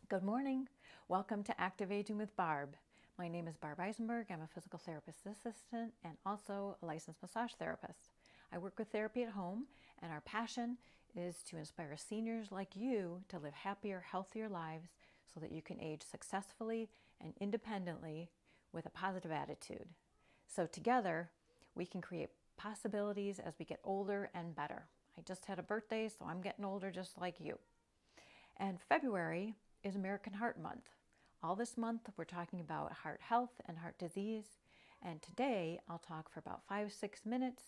Good morning. Welcome to Active Aging with Barb. My name is Barb Eisenberg. I'm a physical therapist assistant and also a licensed massage therapist. I work with therapy at home, and our passion is to inspire seniors like you to live happier, healthier lives so that you can age successfully and independently with a positive attitude. So together, we can create possibilities as we get older and better. I just had a birthday, so I'm getting older just like you. And February is American Heart Month. All this month, we're talking about heart health and heart disease. And today, I'll talk for about 5-6 minutes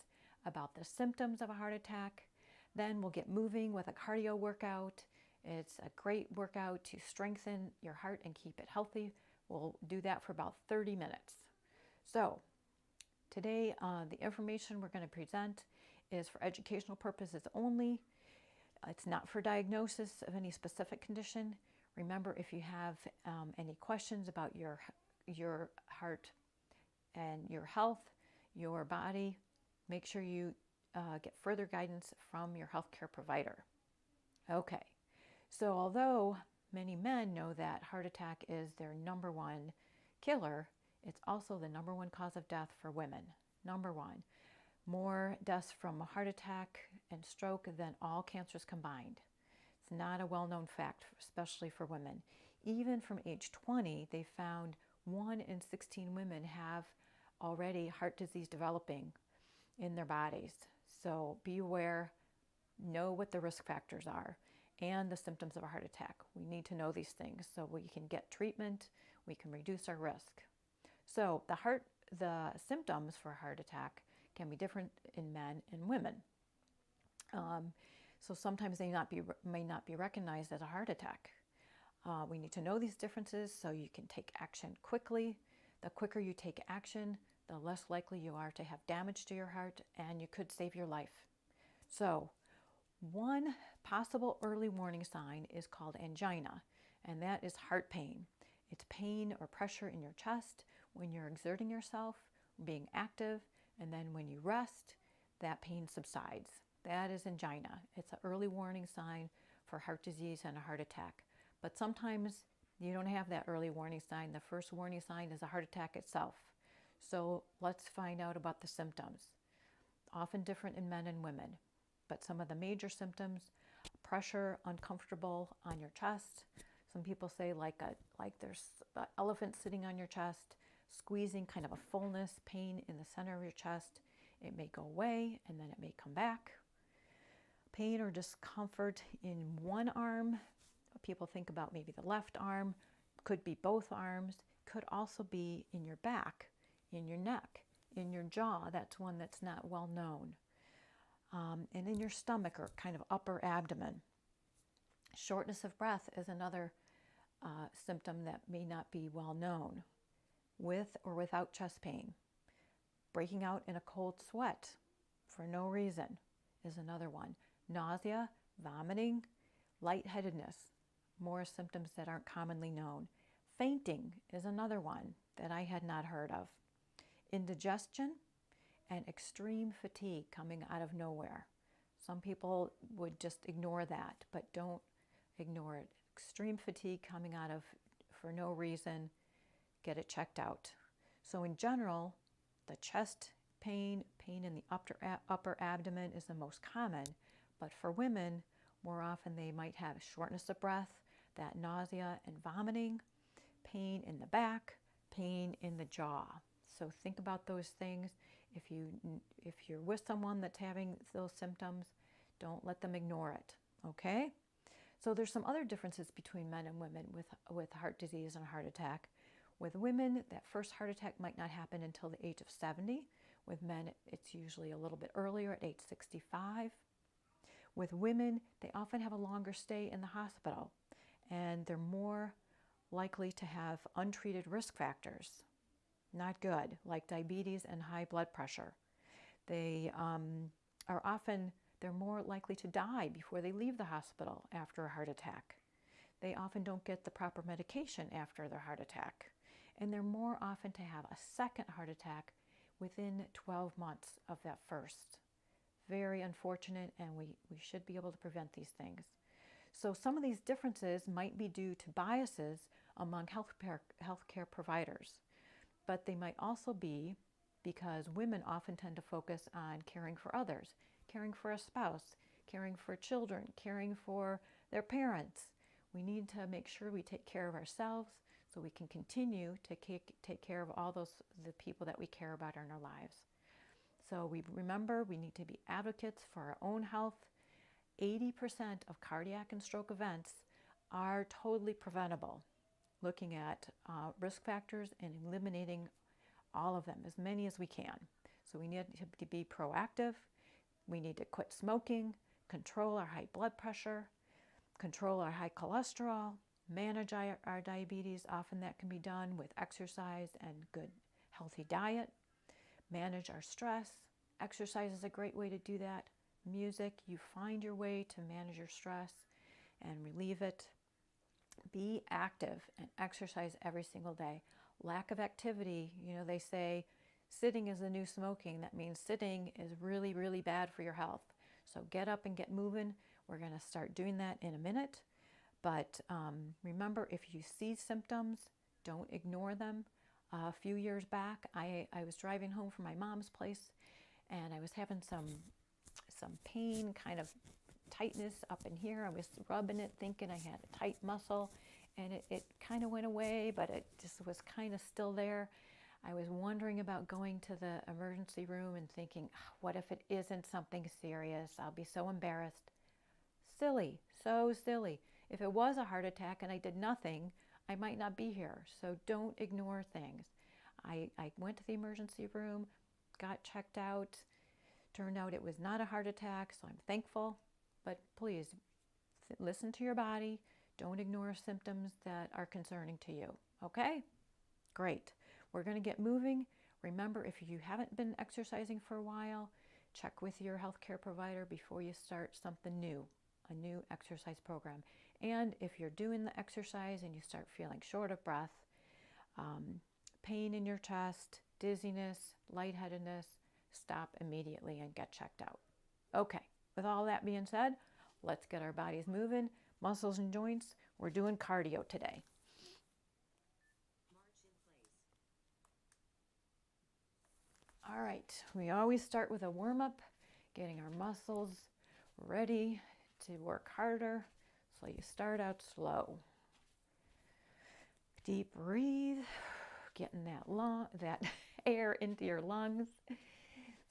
about the symptoms of a heart attack. Then we'll get moving with a cardio workout. It's a great workout to strengthen your heart and keep it healthy. We'll do that for about 30 minutes. So today, the information we're going to present is for educational purposes only. It's not for diagnosis of any specific condition. Remember, if you have any questions about your heart and your health, your body, make sure you get further guidance from your healthcare provider. Okay, so although many men know that heart attack is their number one killer, it's also the number one cause of death for women. Number one. More deaths from a heart attack and stroke than all cancers combined. It's not a well-known fact, especially for women. Even from age 20, they found 1 in 16 women have already heart disease developing in their bodies. So be aware, know what the risk factors are and the symptoms of a heart attack. We need to know these things so we can get treatment, we can reduce our risk. So the symptoms for a heart attack can be different in men and women. So sometimes they may not be recognized as a heart attack. We need to know these differences so you can take action quickly. The quicker you take action, the less likely you are to have damage to your heart, and you could save your life. So one possible early warning sign is called angina, and that is heart pain. It's pain or pressure in your chest when you're exerting yourself, being active, and then when you rest, that pain subsides. That is angina. It's an early warning sign for heart disease and a heart attack. But sometimes you don't have that early warning sign. The first warning sign is a heart attack itself. So let's find out about the symptoms. Often different in men and women. But some of the major symptoms: pressure, uncomfortable on your chest. Some people say like there's an elephant sitting on your chest, squeezing, kind of a fullness, pain in the center of your chest. It may go away and then it may come back. Pain or discomfort in one arm. People think about maybe the left arm, could be both arms, could also be in your back, in your neck, in your jaw. That's one that's not well known. And in your stomach or kind of upper abdomen. Shortness of breath is another symptom that may not be well known. With or without chest pain. Breaking out in a cold sweat for no reason is another one. Nausea, vomiting, lightheadedness, more symptoms that aren't commonly known. Fainting is another one that I had not heard of. Indigestion and extreme fatigue coming out of nowhere. Some people would just ignore that, but don't ignore it. Extreme fatigue coming out of for no reason, get it checked out. So in general, the chest pain in the upper abdomen is the most common, but for women, more often they might have shortness of breath, that nausea and vomiting, pain in the back, pain in the jaw. So think about those things. If you're with someone that's having those symptoms, don't let them ignore it, okay? So there's some other differences between men and women with heart disease and heart attack. With women, that first heart attack might not happen until the age of 70. With men, it's usually a little bit earlier at age 65. With women, they often have a longer stay in the hospital, and they're more likely to have untreated risk factors. Not good, like diabetes and high blood pressure. They're more likely to die before they leave the hospital after a heart attack. They often don't get the proper medication after their heart attack. And they're more often to have a second heart attack within 12 months of that first. Very unfortunate, and we should be able to prevent these things. So some of these differences might be due to biases among healthcare providers, but they might also be because women often tend to focus on caring for others, caring for a spouse, caring for children, caring for their parents. We need to make sure we take care of ourselves so we can continue to take care of all the people that we care about in our lives. So remember, we need to be advocates for our own health. 80% of cardiac and stroke events are totally preventable, looking at risk factors and eliminating all of them, as many as we can. So we need to be proactive. We need to quit smoking, control our high blood pressure, control our high cholesterol, manage our diabetes. Often that can be done with exercise and good, healthy diet. Manage our stress. Exercise is a great way to do that. Music, you find your way to manage your stress and relieve it. Be active and exercise every single day. Lack of activity, they say sitting is the new smoking. That means sitting is really, really bad for your health. So get up and get moving. We're going to start doing that in a minute. But remember, if you see symptoms, don't ignore them. A few years back, I was driving home from my mom's place, and I was having some pain, kind of tightness up in here. I was rubbing it, thinking I had a tight muscle, and it kind of went away, but it just was kind of still there. I was wondering about going to the emergency room and thinking, what if it isn't something serious? I'll be so embarrassed. Silly, so silly. If it was a heart attack and I did nothing, I might not be here. So don't ignore things. I went to the emergency room, got checked out. Turned out it was not a heart attack, so I'm thankful. But please, listen to your body. Don't ignore symptoms that are concerning to you. Okay? Great. We're going to get moving. Remember, if you haven't been exercising for a while, check with your healthcare provider before you start something new, a new exercise program. And if you're doing the exercise and you start feeling short of breath, pain in your chest, dizziness, lightheadedness, stop immediately and get checked out. Okay, with all that being said, let's get our bodies moving, muscles and joints. We're doing cardio today. All right, we always start with a warm-up, getting our muscles ready to work harder. So you start out slow. Deep breathe, getting that air into your lungs.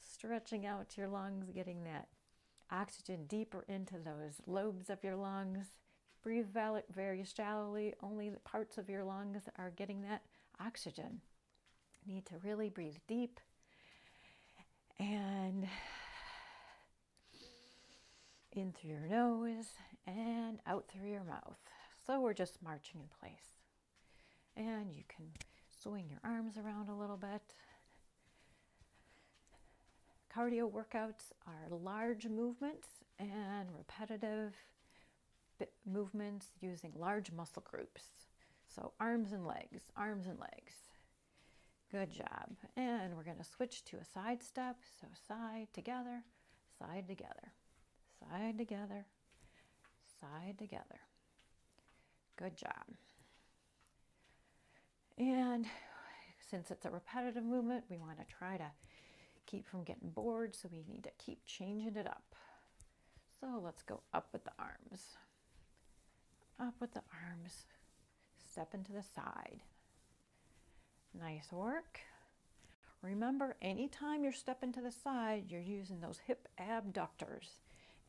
Stretching out your lungs, getting that oxygen deeper into those lobes of your lungs. Breathe very shallowly. Only the parts of your lungs are getting that oxygen. Need to really breathe deep. And in through your nose and out through your mouth. So we're just marching in place. And you can swing your arms around a little bit. Cardio workouts are large movements and repetitive movements using large muscle groups. So arms and legs, arms and legs. Good job. And we're going to switch to a side step. So side together, side together, side together, side together. Good job. And since it's a repetitive movement, we want to try to keep from getting bored, so we need to keep changing it up. So let's go up with the arms. Up with the arms. Step into the side. Nice work. Remember, anytime you're stepping to the side, you're using those hip abductors.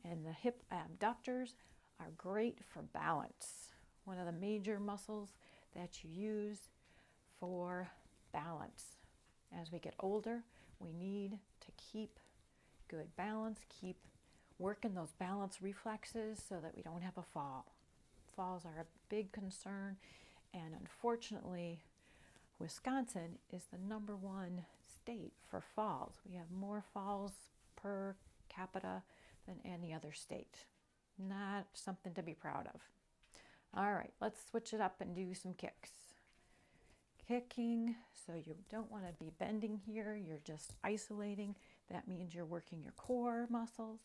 And the hip abductors are great for balance. One of the major muscles that you use for balance. As we get older, we need to keep good balance, keep working those balance reflexes so that we don't have a fall. Falls are a big concern, and unfortunately, Wisconsin is the #1 state for falls. We have more falls per capita than any other state. Not something to be proud of. All right, let's switch it up and do some kicks. Kicking, so you don't want to be bending here, you're just isolating. That means you're working your core muscles.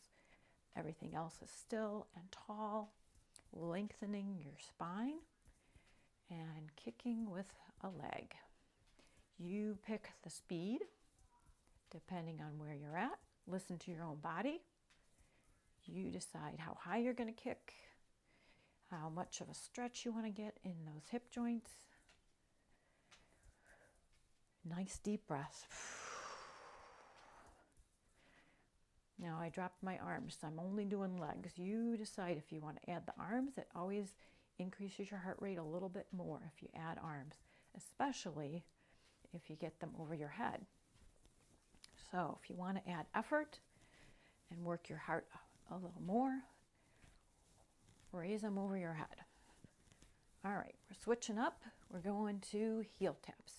Everything else is still and tall. lengthening your spine and kicking with a leg. You pick the speed depending on where you're at. Listen to your own body. You decide how high you're going to kick, how much of a stretch you want to get in those hip joints. Nice deep breaths. Now I dropped my arms, so I'm only doing legs. You decide if you want to add the arms. It always increases your heart rate a little bit more if you add arms, especially if you get them over your head. So if you want to add effort and work your heart a little more, raise them over your head. All right, we're switching up. We're going to heel taps.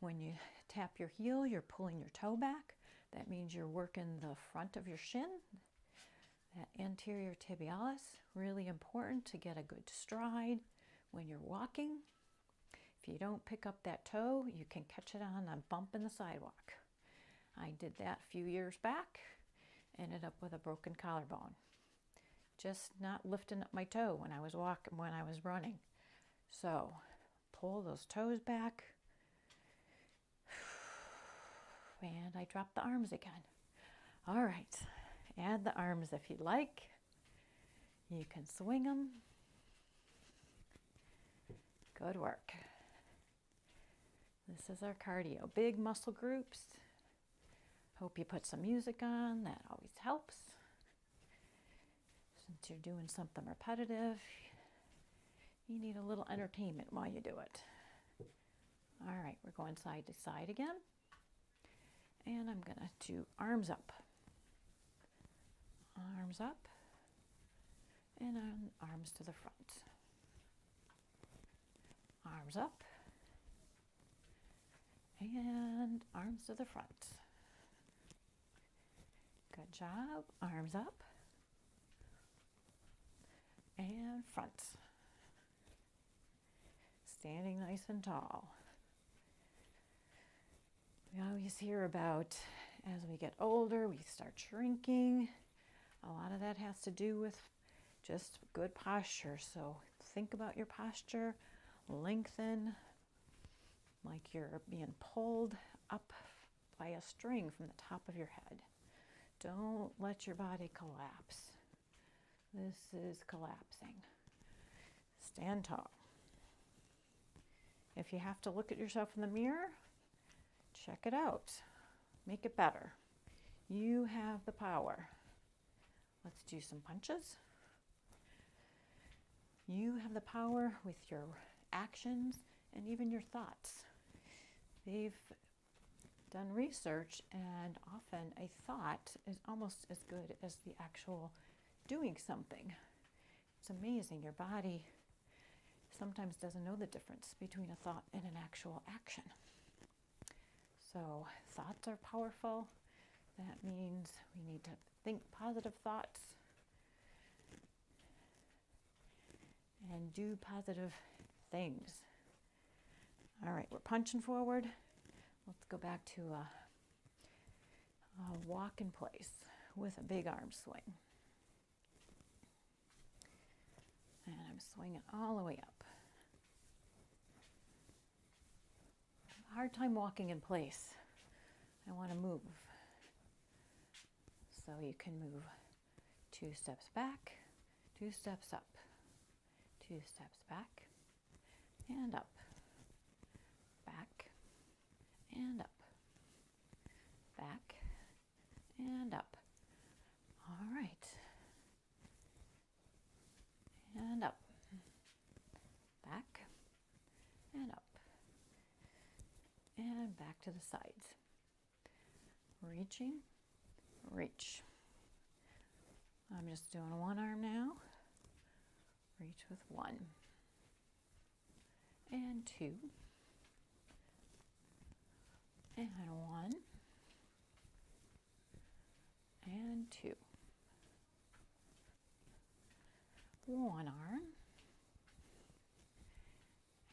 When you tap your heel, you're pulling your toe back. That means you're working the front of your shin, that anterior tibialis. Really important to get a good stride when you're walking. If you don't pick up that toe, you can catch it on a bump in the sidewalk. I did that a few years back, ended up with a broken collarbone. Just not lifting up my toe when I was running. So pull those toes back. And I dropped the arms again. All right, add the arms if you'd like. You can swing them. Good work. This is our cardio. Big muscle groups. Hope you put some music on. That always helps. Since you're doing something repetitive, you need a little entertainment while you do it. All right, we're going side to side again. And I'm going to do arms up. Arms up. And arms to the front. Arms up. And arms to the front. Good job. Arms up. And front. Standing nice and tall. We always hear about as we get older, we start shrinking. A lot of that has to do with just good posture. So think about your posture, lengthen like you're being pulled up by a string from the top of your head. Don't let your body collapse. This is collapsing. Stand tall. If you have to look at yourself in the mirror, check it out. Make it better. You have the power. Let's do some punches. You have the power with your actions and even your thoughts. They've done research, and often a thought is almost as good as the actual doing something. It's amazing. Your body sometimes doesn't know the difference between a thought and an actual action. So thoughts are powerful. That means we need to think positive thoughts and do positive things. All right, we're punching forward. Let's go back to a walk in place with a big arm swing. And I'm swinging all the way up. Hard time walking in place. I want to move. So you can move 2 steps back, 2 steps up, 2 steps back, and up, back, and up, back, and up. All right. And up, back, and up, and back to the sides. Reaching, reach. I'm just doing one arm now. Reach with 1, and 2, and 1, and 2. 1 arm,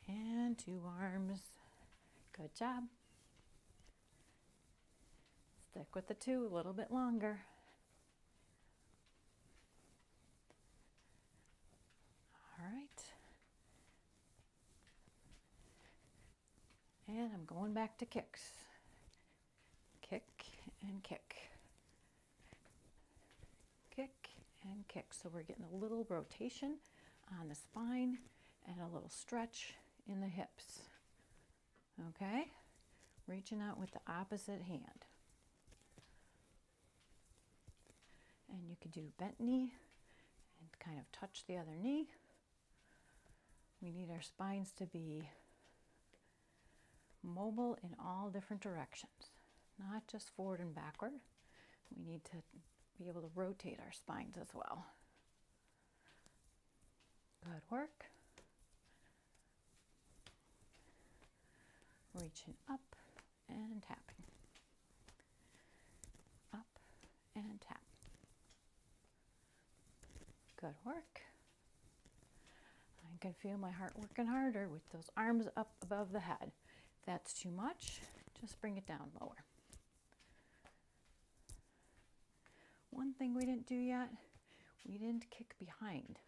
and 2 arms. Good job. Stick with the 2 a little bit longer. And I'm going back to kicks. Kick and kick. Kick and kick. So we're getting a little rotation on the spine and a little stretch in the hips. Okay? Reaching out with the opposite hand. And you could do bent knee and kind of touch the other knee. We need our spines to be mobile in all different directions, not just forward and backward. We need to be able to rotate our spines as well. Good work. Reaching up and tapping. Up and tap. Good work. I can feel my heart working harder with those arms up above the head. If that's too much, just bring it down lower. One thing we didn't do yet, we didn't kick behind.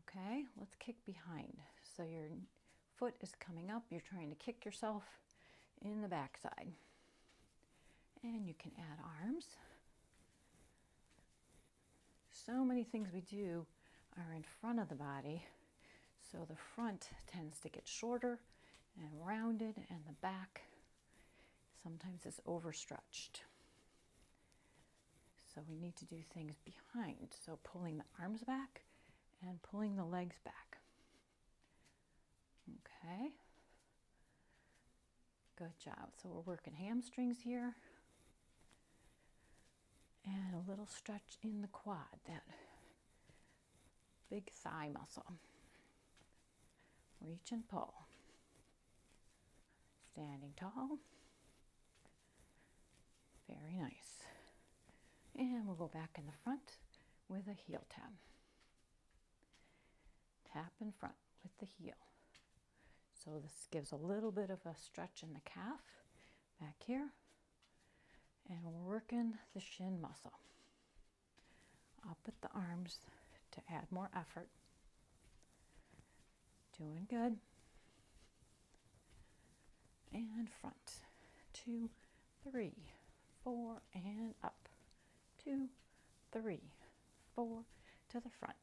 Okay, let's kick behind. So your foot is coming up, you're trying to kick yourself in the backside. And you can add arms. So many things we do are in front of the body, so the front tends to get shorter and rounded, and the back sometimes is overstretched. So we need to do things behind, so pulling the arms back and pulling the legs back. Okay, good job. So we're working hamstrings here and a little stretch in the quad, that big thigh muscle. Reach and pull. Standing tall. Very nice. And we'll go back in the front with a heel tap. Tap in front with the heel. So this gives a little bit of a stretch in the calf back here. And we're working the shin muscle. Up with the arms to add more effort. Doing good. And front. 2, 3, 4, and up. 2, 3, 4, to the front.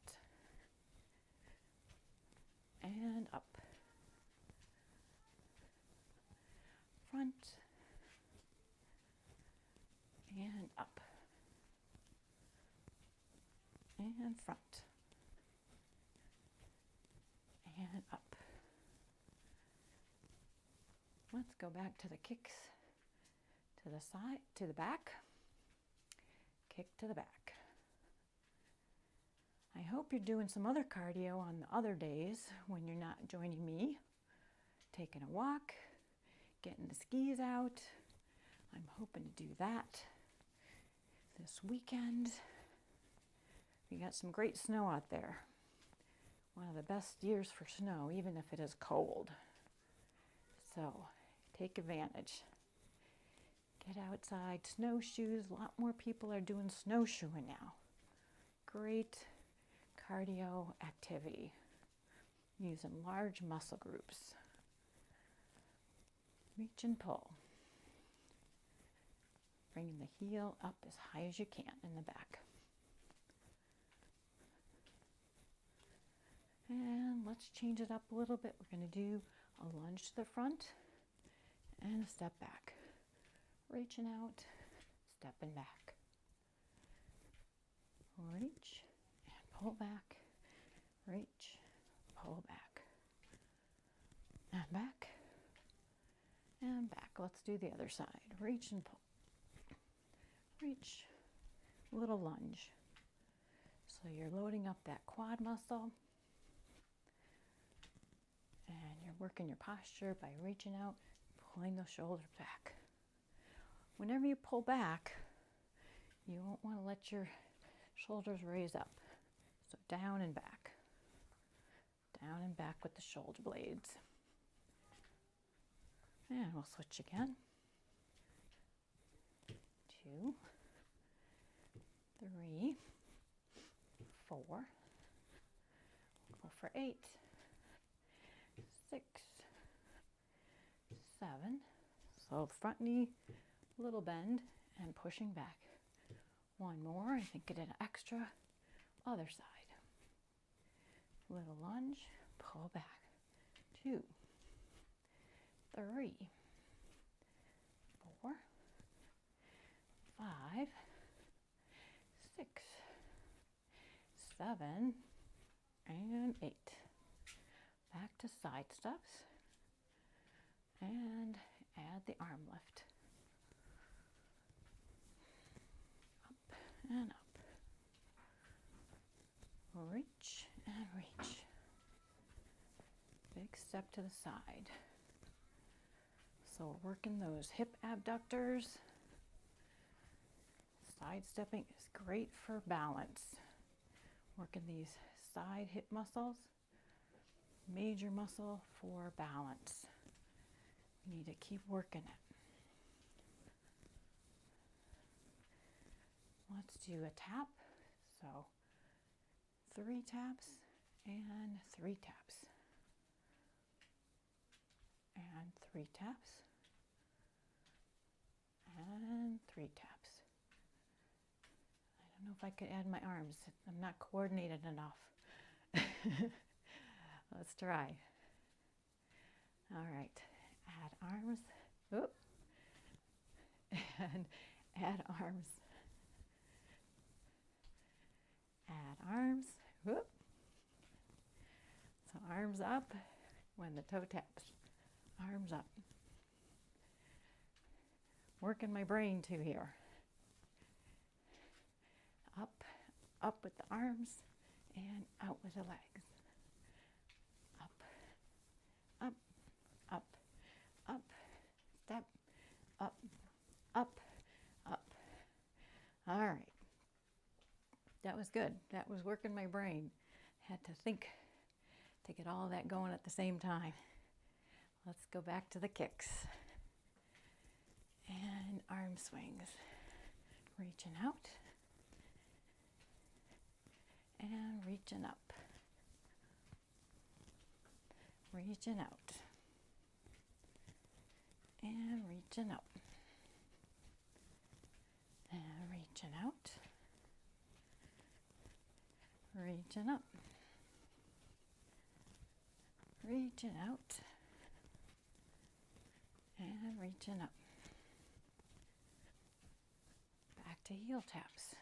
And up. Front. And up. And front. And up. Let's go back to the kicks. To the side, to the back. Kick to the back. I hope you're doing some other cardio on the other days when you're not joining me. Taking a walk, getting the skis out. I'm hoping to do that this weekend. We got some great snow out there. One of the best years for snow, even if it is cold. So take advantage. Get outside, snowshoes. A lot more people are doing snowshoeing now. Great cardio activity using large muscle groups. Reach and pull. Bringing the heel up as high as you can in the back. And let's change it up a little bit. We're going to do a lunge to the front and a step back. Reaching out, stepping back. Reach and pull back. Reach, pull back. And back. And back. Let's do the other side. Reach and pull. Reach, little lunge. So you're loading up that quad muscle. And you're working your posture by reaching out, pulling those shoulders back. Whenever you pull back, you won't want to let your shoulders raise up. So down and back. Down and back with the shoulder blades. And we'll switch again. 2, 3, 4. Go for 8. 6, 7. So front knee, little bend and pushing back. One more, I think it did an extra. Other side. Little lunge, pull back. 2, 3, 4, 5, 6, 7, and 8. Back to side steps and add the arm lift. Up and up. Reach and reach. Big step to the side. So we're working those hip abductors. Side stepping is great for balance. Working these side hip muscles. Major muscle for balance. We need to keep working it. Let's do a tap. So 3 taps and 3 taps. And 3 taps. And 3 taps. I don't know if I could add my arms. I'm not coordinated enough. Let's try. All right. Add arms. Oop. And add arms. Add arms. Whoop. So arms up when the toe taps. Arms up. Working my brain too here. Up, up with the arms and out with the legs. Up, up, up, up, step, up, up, up. All right. That was good. That was working my brain. Had to think to get all that going at the same time. Let's go back to the kicks. And arm swings. Reaching out. And reaching up. Reaching out. And reaching up. And reaching out. Reaching up. Reaching out. And reaching up. Back to heel taps.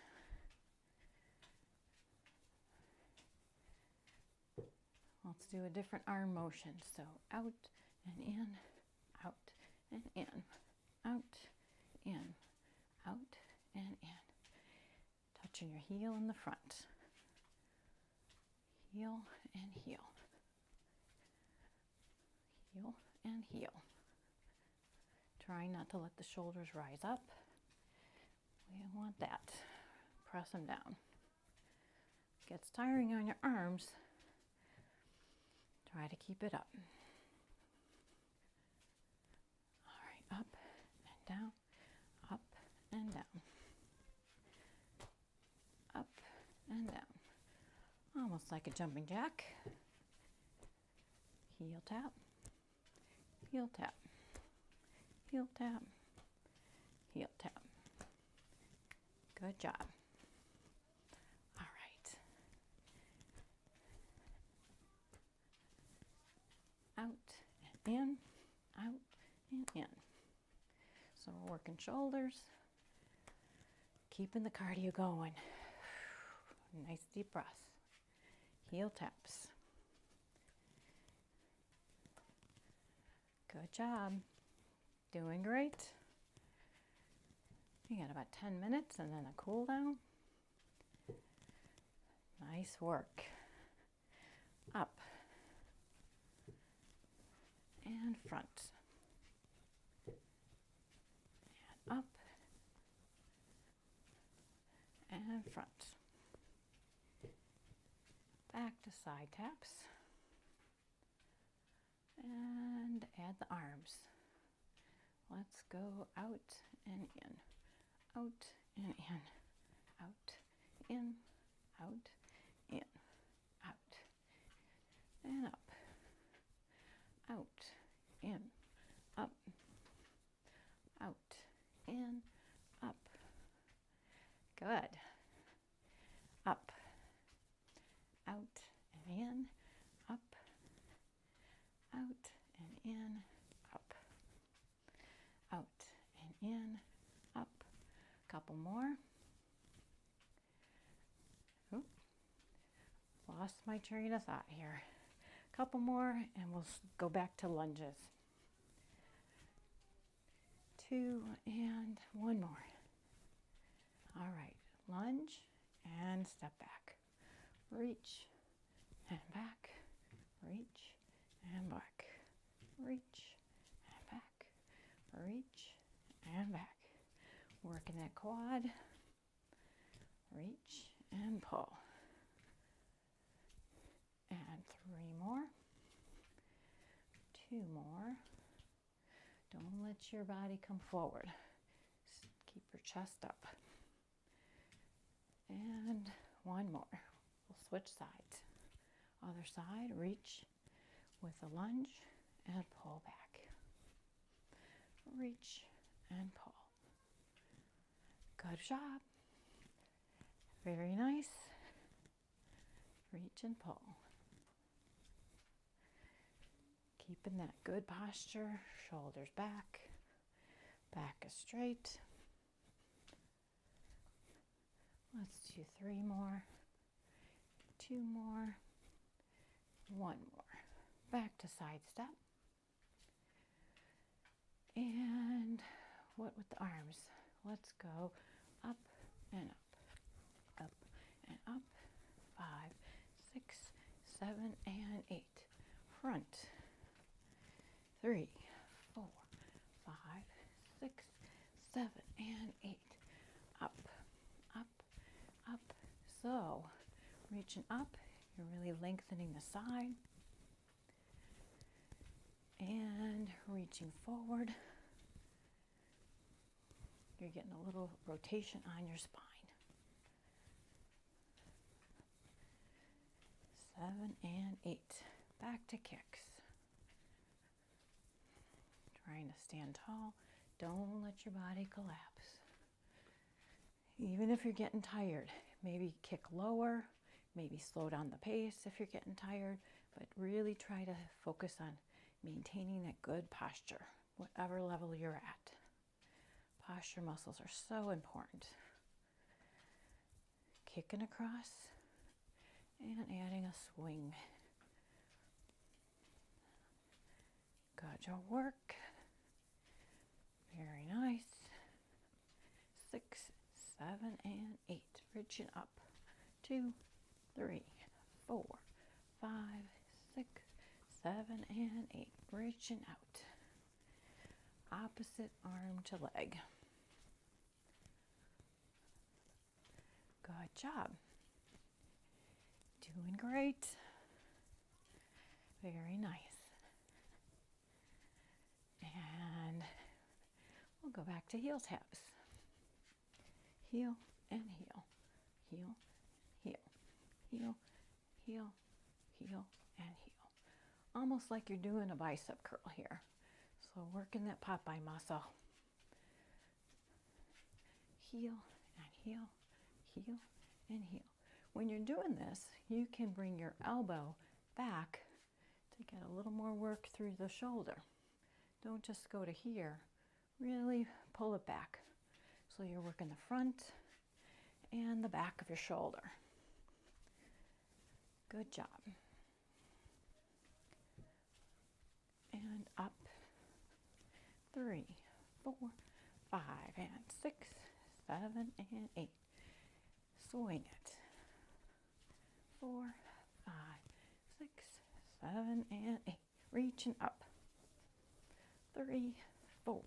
Let's do a different arm motion. So out and in, out and in, out, in, out and in. Touching your heel in the front. Heel and heel. Heel and heel. Try not to let the shoulders rise up. We don't want that. Press them down. Gets tiring on your arms. Try to keep it up. All right, up and down, up and down, up and down. Almost like a jumping jack. Heel tap, heel tap, heel tap, heel tap. Good job. All right. Out and in, out and in. So we're working shoulders, keeping the cardio going. Nice deep breath. Heel taps. Good job. Doing great. You got about 10 minutes and then a cool down. Nice work. Up and front. And up and front. Back to side taps. And add the arms. Let's go out and in. Out and in. Out, in, out, in, out, and up. Out, in, up, couple more. Oop. Lost my train of thought here. Couple more and we'll go back to lunges. 2 and 1 more. All right, lunge and step back. Reach and back, reach and back, reach and back, reach and back. Working that quad, reach and pull. And 3 more, 2 more. Don't let your body come forward. Keep your chest up. And 1 more. We'll switch sides. Other side, reach with a lunge and pull back. Reach and pull. Good job. Very nice. Reach and pull. Keeping that good posture, shoulders back, back is straight. Let's do 3 more, 2 more, 1 more. Back to side step. And what with the arms? Let's go up and up, up and up. 5, 6, 7, and 8. Front. 3, 4, 5, 6, 7, and 8. Up, up, up. So, reaching up, you're really lengthening the side. And reaching forward. You're getting a little rotation on your spine. 7 and 8. Back to kicks. Trying to stand tall. Don't let your body collapse. Even if you're getting tired, maybe kick lower, maybe slow down the pace if you're getting tired, but really try to focus on maintaining that good posture, whatever level you're at. Posture muscles are so important. Kicking across and adding a swing. Got your work. Very nice. 6, 7, and 8. Reaching up. 2, 3, 4, 5, 6, 7, and 8. Reaching out. Opposite arm to leg. Good job. Doing great. Very nice. And we'll go back to heel taps. Heel and heel. Heel, heel, heel, heel, heel, and heel. Almost like you're doing a bicep curl here. So working that Popeye muscle. Heel and heel, heel and heel. When you're doing this, you can bring your elbow back to get a little more work through the shoulder. Don't just go to here. Really pull it back. So you're working the front and the back of your shoulder. Good job. And up. 3, 4, 5, and 6, 7, and 8. Swing it. 4, 5, 6, 7, and 8. Reaching up. 3, 4,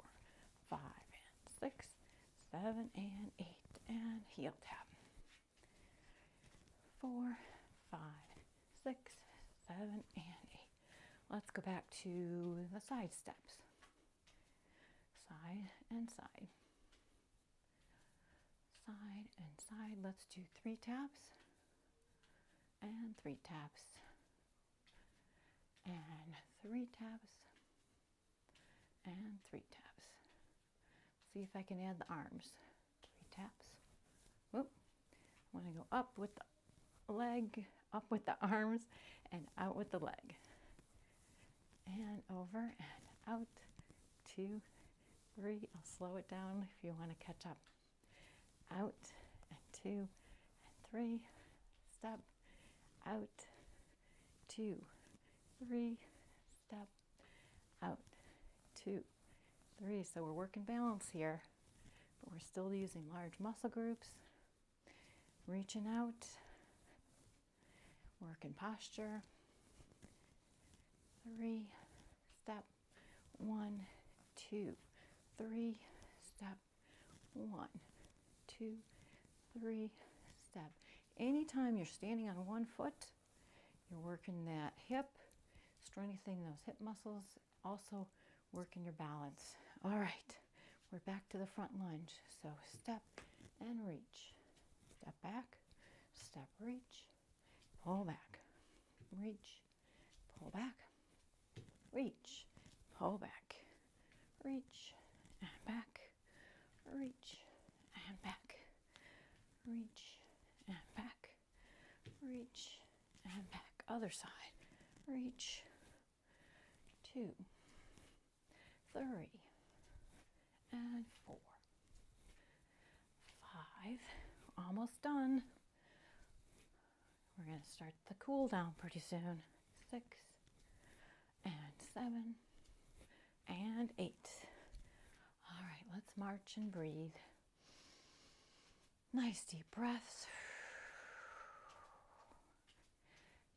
5, and 6, 7, and 8. And heel tap. 4, 5, 6, 7, and 8. Let's go back to the side steps. Side and side. Side and side. Let's do 3 taps. And 3 taps. And 3 taps. And 3 taps. See if I can add the arms. 3 taps. Whoop. I want to go up with the leg, up with the arms, and out with the leg. And over and out. 2, 3. I'll slow it down if you want to catch up. out, and 2, and 3, step, out, 2, 3, step, out, 2, 3. So we're working balance here, but we're still using large muscle groups, reaching out, working posture, 3, step, 1, 2, 3, step, 1, 2, 3, step. Anytime you're standing on one foot, you're working that hip, strengthening those hip muscles, also working your balance. All right, we're back to the front lunge. So step and reach. Step back, step, reach, pull back, reach, pull back, reach, pull back, reach, and back, reach, and back, reach, and back, reach, and back. Other side. Reach, 2, 3, and 4, 5. Almost done. We're going to start the cool down pretty soon. 6, and 7, and 8. All right, let's march and breathe. Nice deep breaths.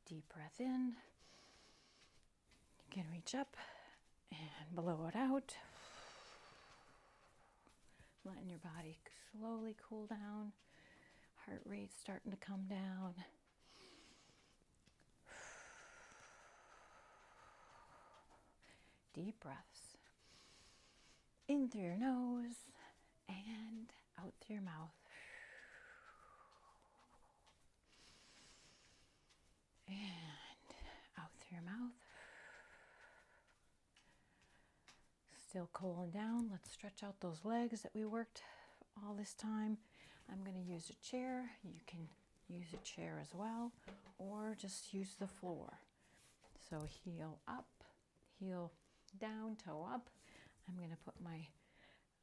Deep breath in. You can reach up and blow it out. Letting your body slowly cool down. Heart rate starting to come down. Deep breaths. In through your nose and out through your mouth. And out through your mouth. Still cooling down. Let's stretch out those legs that we worked all this time. I'm going to use a chair. You can use a chair as well, or just use the floor. So heel up, heel down, toe up. I'm going to put my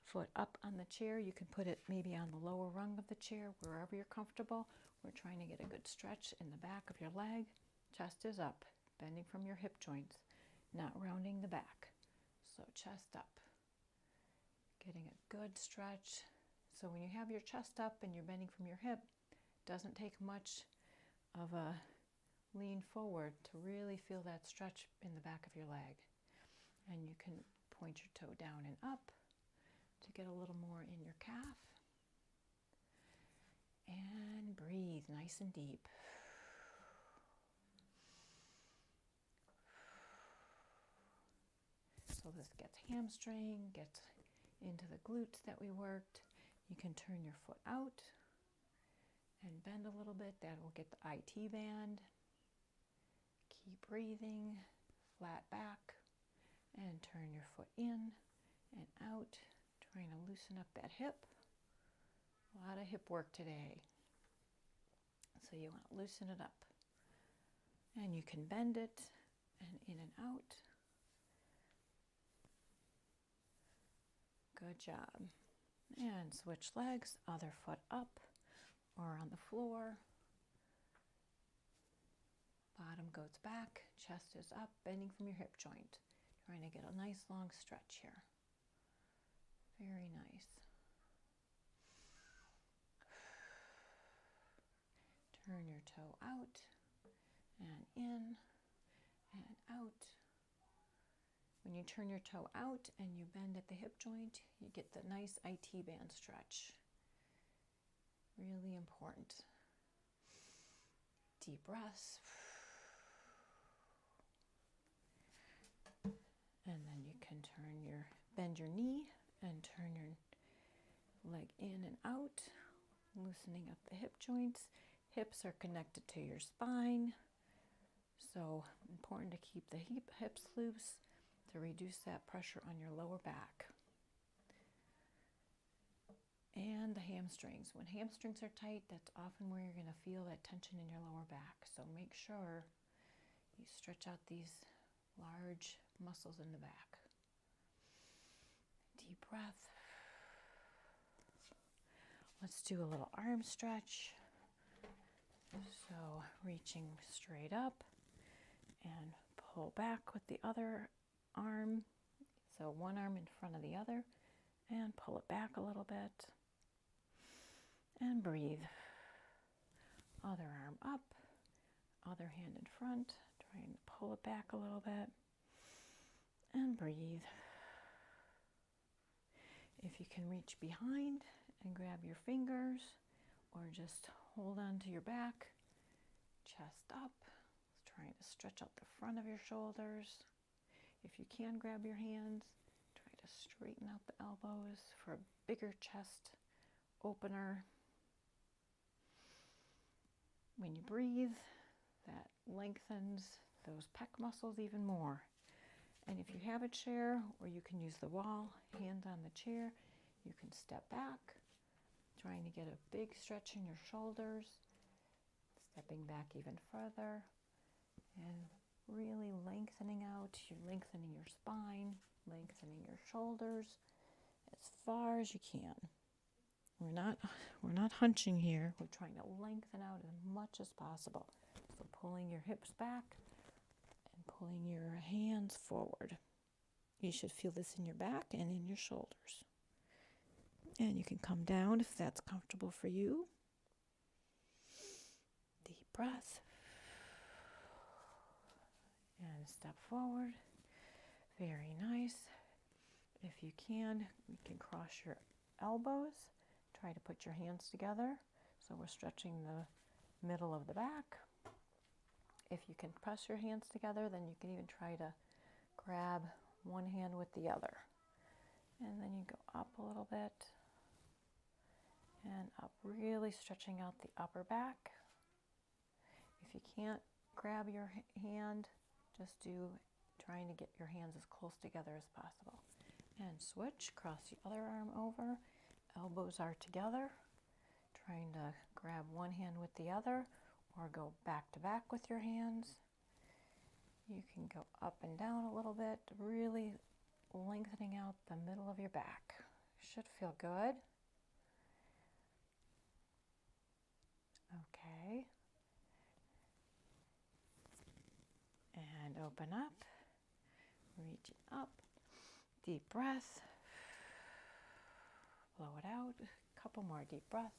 foot up on the chair. You can put it maybe on the lower rung of the chair, wherever you're comfortable. We're trying to get a good stretch in the back of your leg. Chest is up, bending from your hip joints, not rounding the back. So chest up, getting a good stretch. So when you have your chest up and you're bending from your hip, it doesn't take much of a lean forward to really feel that stretch in the back of your leg. And you can point your toe down and up to get a little more in your calf. And breathe nice and deep. So this gets hamstring, gets into the glutes that we worked. You can turn your foot out and bend a little bit. That will get the IT band. Keep breathing, flat back, and turn your foot in and out, trying to loosen up that hip. A lot of hip work today. So you want to loosen it up. And you can bend it and in and out. Good job. And switch legs, other foot up or on the floor. Bottom goes back, chest is up, bending from your hip joint. Trying to get a nice long stretch here. Very nice. Turn your toe out and in and out. When you turn your toe out and you bend at the hip joint, you get the nice IT band stretch. Really important. Deep breaths. And then you can bend your knee and turn your leg in and out, loosening up the hip joints. Hips are connected to your spine, so important to keep the hips loose to reduce that pressure on your lower back. And the hamstrings. When hamstrings are tight, that's often where you're going to feel that tension in your lower back. So make sure you stretch out these large muscles in the back. Deep breath. Let's do a little arm stretch. So reaching straight up and pull back with the other arm. So one arm in front of the other and pull it back a little bit. And breathe. Other arm up, other hand in front, trying to pull it back a little bit. And breathe. If you can reach behind and grab your fingers, or just hold on to your back, chest up, trying to stretch out the front of your shoulders. If you can grab your hands, try to straighten out the elbows for a bigger chest opener. When you breathe, that lengthens those pec muscles even more. And if you have a chair, or you can use the wall, hands on the chair, you can step back, trying to get a big stretch in your shoulders, stepping back even further, and really lengthening out. You're lengthening your spine, lengthening your shoulders as far as you can. We're not hunching here. We're trying to lengthen out as much as possible. So pulling your hips back and pulling your hands forward. You should feel this in your back and in your shoulders. And you can come down if that's comfortable for you. Deep breath. And step forward. Very nice. If you can cross your elbows. Try to put your hands together. So we're stretching the middle of the back. If you can press your hands together, then you can even try to grab one hand with the other. And then you go up a little bit and up, really stretching out the upper back. If you can't grab your hand, just trying to get your hands as close together as possible. And switch, cross the other arm over. Elbows are together, trying to grab one hand with the other or go back to back with your hands. You can go up and down a little bit, really lengthening out the middle of your back. Should feel good. Okay. And open up, reach up, deep breath. Blow it out, a couple more deep breaths.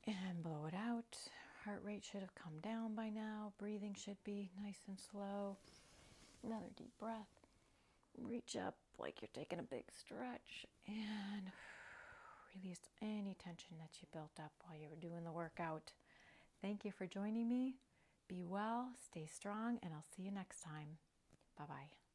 And blow it out. Heart rate should have come down by now. Breathing should be nice and slow. Another deep breath. Reach up like you're taking a big stretch and release any tension that you built up while you were doing the workout. Thank you for joining me. Be well, stay strong, and I'll see you next time. Bye-bye.